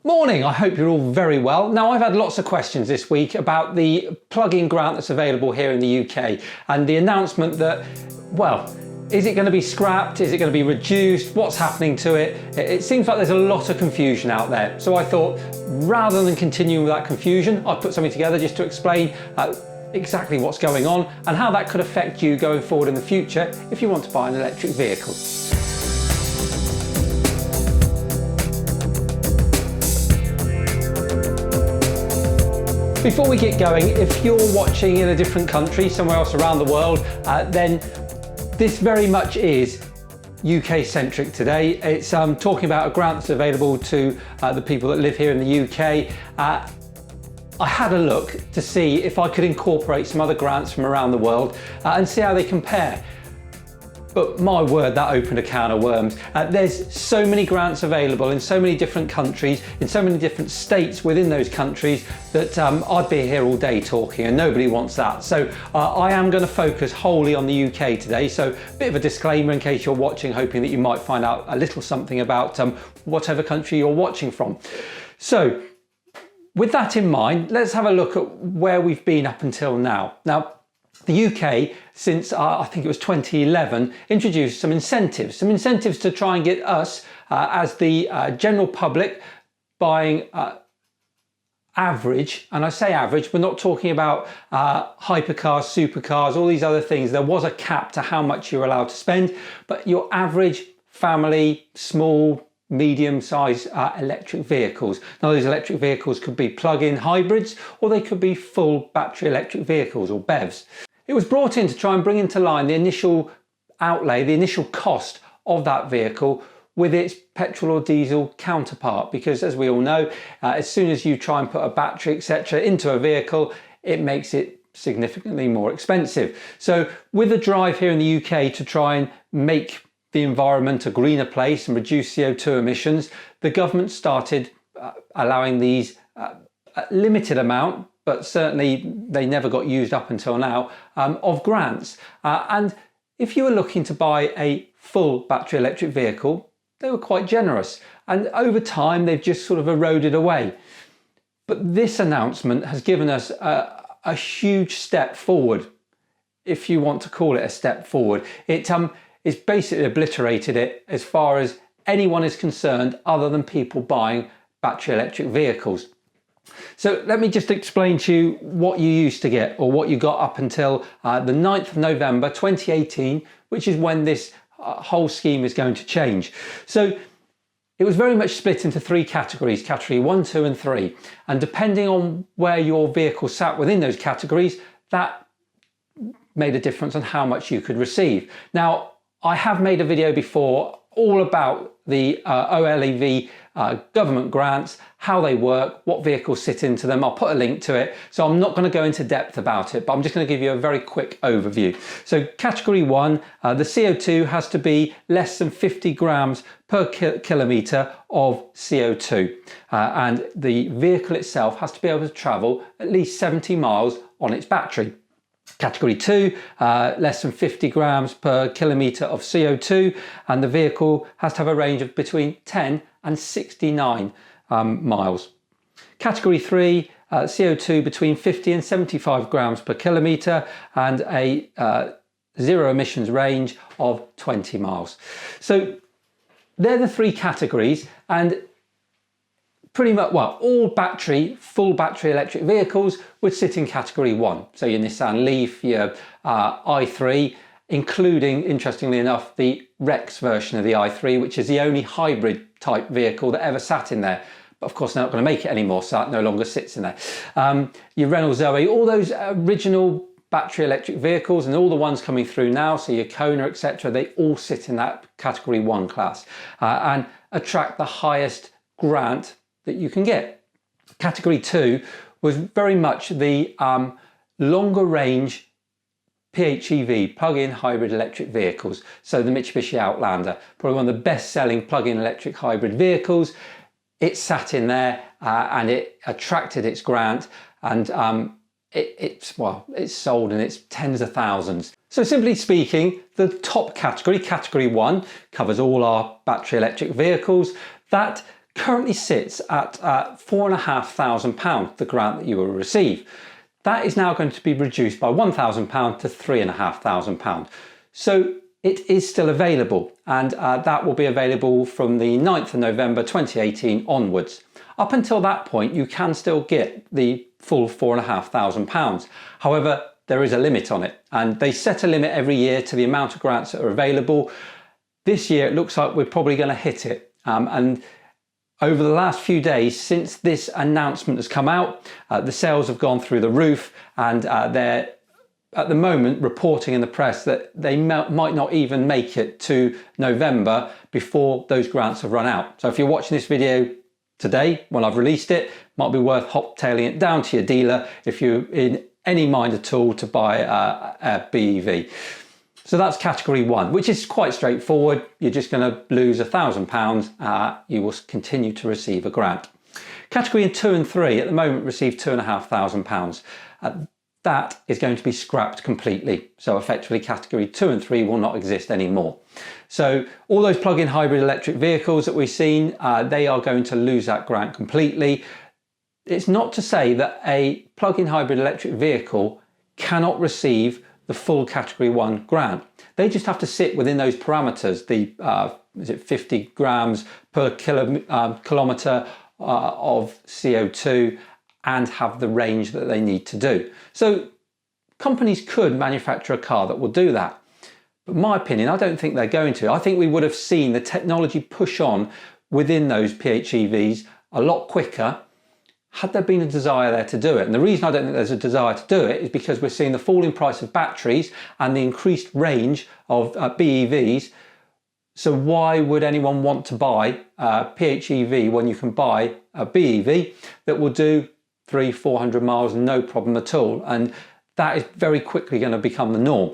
Morning, I hope you're all very well. Now, I've had lots of questions this week about the plug-in grant that's available here in the UK and the announcement that, well, is it going to be scrapped? Is it going to be reduced? What's happening to it? It seems like there's a lot of confusion out there. So I thought, rather than continuing with that confusion, I'd put something together just to explain exactly what's going on and how that could affect you going forward in the future if you want to buy an electric vehicle. Before we get going, if you're watching in a different country, somewhere else around the world, then this very much is UK-centric today. It's talking about a grant that's available to the people that live here in the UK. I had a look to see if I could incorporate some other grants from around the world and see how they compare. But my word, that opened a can of worms. There's so many grants available in so many different countries, in so many different states within those countries that I'd be here all day talking, and nobody wants that. So I am going to focus wholly on the UK today. So a bit of a disclaimer in case you're watching, hoping that you might find out a little something about whatever country you're watching from. So with that in mind, let's have a look at where we've been up until now. Now, the UK, since I think it was 2011, introduced some incentives to try and get us, as the general public, buying average, and I say average, we're not talking about hypercars, supercars, all these other things. There was a cap to how much you're allowed to spend, but your average family, small, medium-sized electric vehicles. Now, those electric vehicles could be plug-in hybrids, or they could be full battery electric vehicles, or BEVs. It was brought in to try and bring into line the initial outlay, the initial cost of that vehicle with its petrol or diesel counterpart, because as we all know, as soon as you try and put a battery, etc., into a vehicle, it makes it significantly more expensive. So with the drive here in the UK to try and make the environment a greener place and reduce CO2 emissions, the government started allowing these a limited amount, but certainly they never got used up until now, of grants. And if you were looking to buy a full battery electric vehicle, they were quite generous. And over time, they've just sort of eroded away. But this announcement has given us a huge step forward, if you want to call it a step forward. It's basically obliterated it as far as anyone is concerned other than people buying battery electric vehicles. So let me just explain to you what you used to get, or what you got up until the 9th of November 2018, which is when this whole scheme is going to change. So it was very much split into three categories, category 1, 2 and 3. And depending on where your vehicle sat within those categories, that made a difference on how much you could receive. Now, I have made a video before all about the OLEV government grants, how they work, what vehicles sit into them. I'll put a link to it. So I'm not going to go into depth about it, but I'm just going to give you a very quick overview. So category 1, the CO2 has to be less than 50 grams per kilometre of CO2. And the vehicle itself has to be able to travel at least 70 miles on its battery. Category 2, less than 50 grams per kilometre of CO2, and the vehicle has to have a range of between 10 and 69 miles. Category 3, CO2 between 50 and 75 grams per kilometre and a zero emissions range of 20 miles. So they're the three categories, and pretty much, well, all full battery electric vehicles would sit in category 1. So your Nissan Leaf, your i3, including, interestingly enough, the Rex version of the i3, which is the only hybrid type vehicle that ever sat in there. But of course, they're not going to make it anymore, so that no longer sits in there. Your Renault Zoe, all those original battery electric vehicles and all the ones coming through now, so your Kona, etc., they all sit in that category 1 class and attract the highest grant that you can get. Category 2 was very much the longer range PHEV, plug-in hybrid electric vehicles. So the Mitsubishi Outlander, probably one of the best selling plug-in electric hybrid vehicles. It sat in there and it attracted its grant, and it's sold in its tens of thousands. So simply speaking, the top category, category 1, covers all our battery electric vehicles. That currently sits at £4,500, the grant that you will receive. That is now going to be reduced by £1,000 to £3,500. So it is still available, and that will be available from the 9th of November 2018 onwards. Up until that point, you can still get the full £4,500. However, there is a limit on it, and they set a limit every year to the amount of grants that are available. This year, it looks like we're probably going to hit it. And over the last few days, since this announcement has come out, the sales have gone through the roof, and they're at the moment reporting in the press that they might not even make it to November before those grants have run out. So if you're watching this video today, when I've released it, might be worth hot-tailing it down to your dealer if you're in any mind at all to buy a BEV. So that's category 1, which is quite straightforward. You're just going to lose £1,000. You will continue to receive a grant. Category 2 and 3 at the moment receive £2,500. That is going to be scrapped completely. So effectively category 2 and 3 will not exist anymore. So all those plug-in hybrid electric vehicles that we've seen, they are going to lose that grant completely. It's not to say that a plug-in hybrid electric vehicle cannot receive the full category 1 grant. They just have to sit within those parameters, the is it 50 grams per kilometre of CO2, and have the range that they need to do. So companies could manufacture a car that will do that. But in my opinion, I don't think they're going to. I think we would have seen the technology push on within those PHEVs a lot quicker had there been a desire there to do it. And the reason I don't think there's a desire to do it is because we're seeing the falling price of batteries and the increased range of BEVs. So why would anyone want to buy a PHEV when you can buy a BEV that will do 300-400 miles no problem at all? And that is very quickly going to become the norm.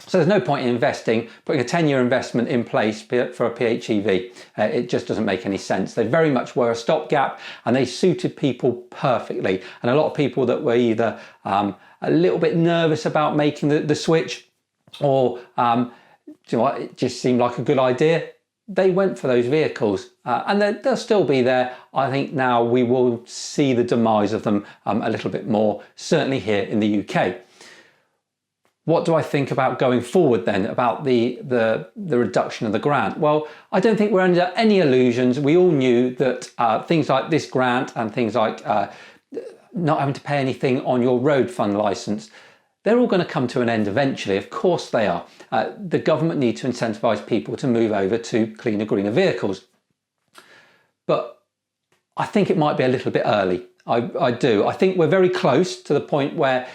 So there's no point in putting a 10-year investment in place for a PHEV. It just doesn't make any sense. They very much were a stopgap, and they suited people perfectly. And a lot of people that were either a little bit nervous about making the switch, or it just seemed like a good idea, they went for those vehicles, and they'll still be there. I think now we will see the demise of them a little bit more, certainly here in the UK. What do I think about going forward then, about the reduction of the grant? Well, I don't think we're under any illusions. We all knew that things like this grant and things like not having to pay anything on your road fund licence, they're all going to come to an end eventually. Of course they are. The government need to incentivise people to move over to cleaner, greener vehicles. But I think it might be a little bit early. I do. I think we're very close to the point where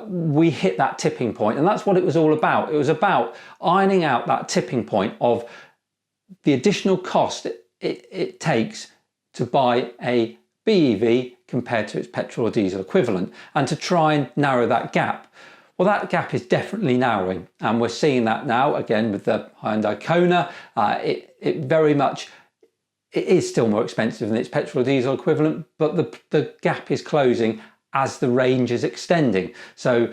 we hit that tipping point, and that's what it was all about. It was about ironing out that tipping point of the additional cost it takes to buy a BEV compared to its petrol or diesel equivalent, and to try and narrow that gap. Well, that gap is definitely narrowing, and we're seeing that now again with the Hyundai Kona. It very much, it is still more expensive than its petrol or diesel equivalent, but the gap is closing as the range is extending. So,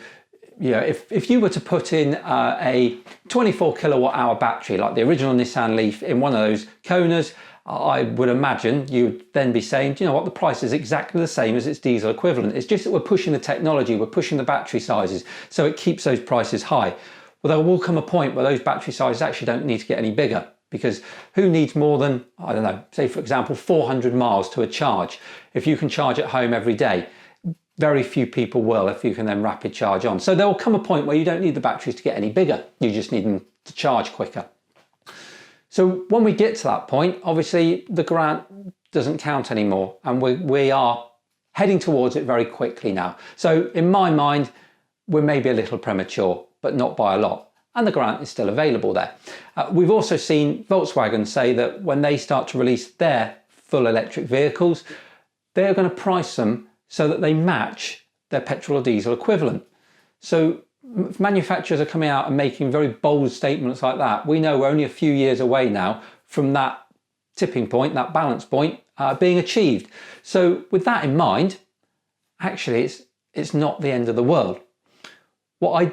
if you were to put in a 24 kilowatt hour battery like the original Nissan Leaf in one of those Konas, I would imagine you'd then be saying, do you know what, the price is exactly the same as its diesel equivalent. It's just that we're pushing the technology, we're pushing the battery sizes, so it keeps those prices high. Well, there will come a point where those battery sizes actually don't need to get any bigger, because who needs more than, I don't know, say for example, 400 miles to a charge? If you can charge at home every day, very few people will if you can then rapid charge on. So there will come a point where you don't need the batteries to get any bigger, you just need them to charge quicker. So when we get to that point, obviously the grant doesn't count anymore, and we are heading towards it very quickly now. So in my mind, we're maybe a little premature, but not by a lot, and the grant is still available there. We've also seen Volkswagen say that when they start to release their full electric vehicles, they're going to price them so that they match their petrol or diesel equivalent. So manufacturers are coming out and making very bold statements like that. We know we're only a few years away now from that tipping point, that balance point being achieved. So with that in mind, actually it's not the end of the world. What I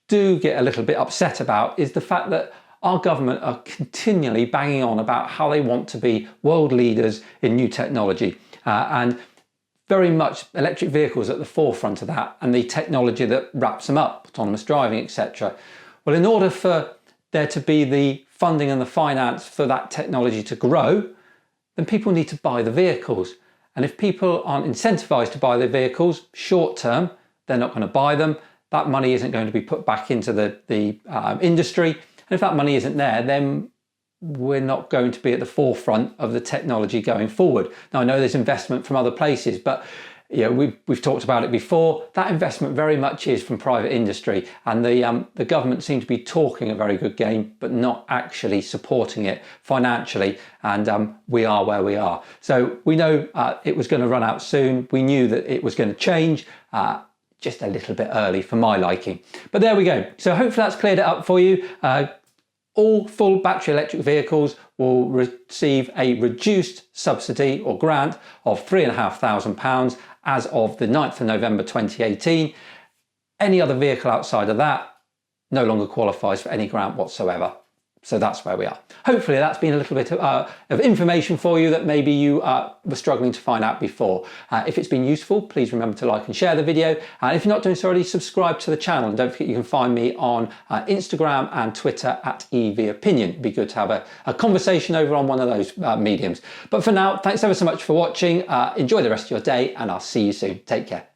do get a little bit upset about is the fact that our government are continually banging on about how they want to be world leaders in new technology, and very much electric vehicles at the forefront of that, and the technology that wraps them up, autonomous driving, etc. Well, in order for there to be the funding and the finance for that technology to grow, then people need to buy the vehicles. And if people aren't incentivized to buy the vehicles short term, they're not going to buy them. That money isn't going to be put back into the industry. And if that money isn't there, then we're not going to be at the forefront of the technology going forward. Now, I know there's investment from other places, but we've talked about it before. That investment very much is from private industry, and the government seem to be talking a very good game, but not actually supporting it financially. And we are where we are. So we know it was going to run out soon. We knew that it was going to change. Just a little bit early for my liking. But there we go. So hopefully that's cleared it up for you. All full battery electric vehicles will receive a reduced subsidy or grant of £3,500 as of the 9th of November 2018. Any other vehicle outside of that no longer qualifies for any grant whatsoever. So that's where we are. Hopefully that's been a little bit of information for you that maybe you were struggling to find out before. If it's been useful, please remember to like and share the video. And if you're not doing so already, subscribe to the channel. And don't forget you can find me on Instagram and Twitter at EVOpinion. It'd be good to have a conversation over on one of those mediums. But for now, thanks ever so much for watching. Enjoy the rest of your day, and I'll see you soon. Take care.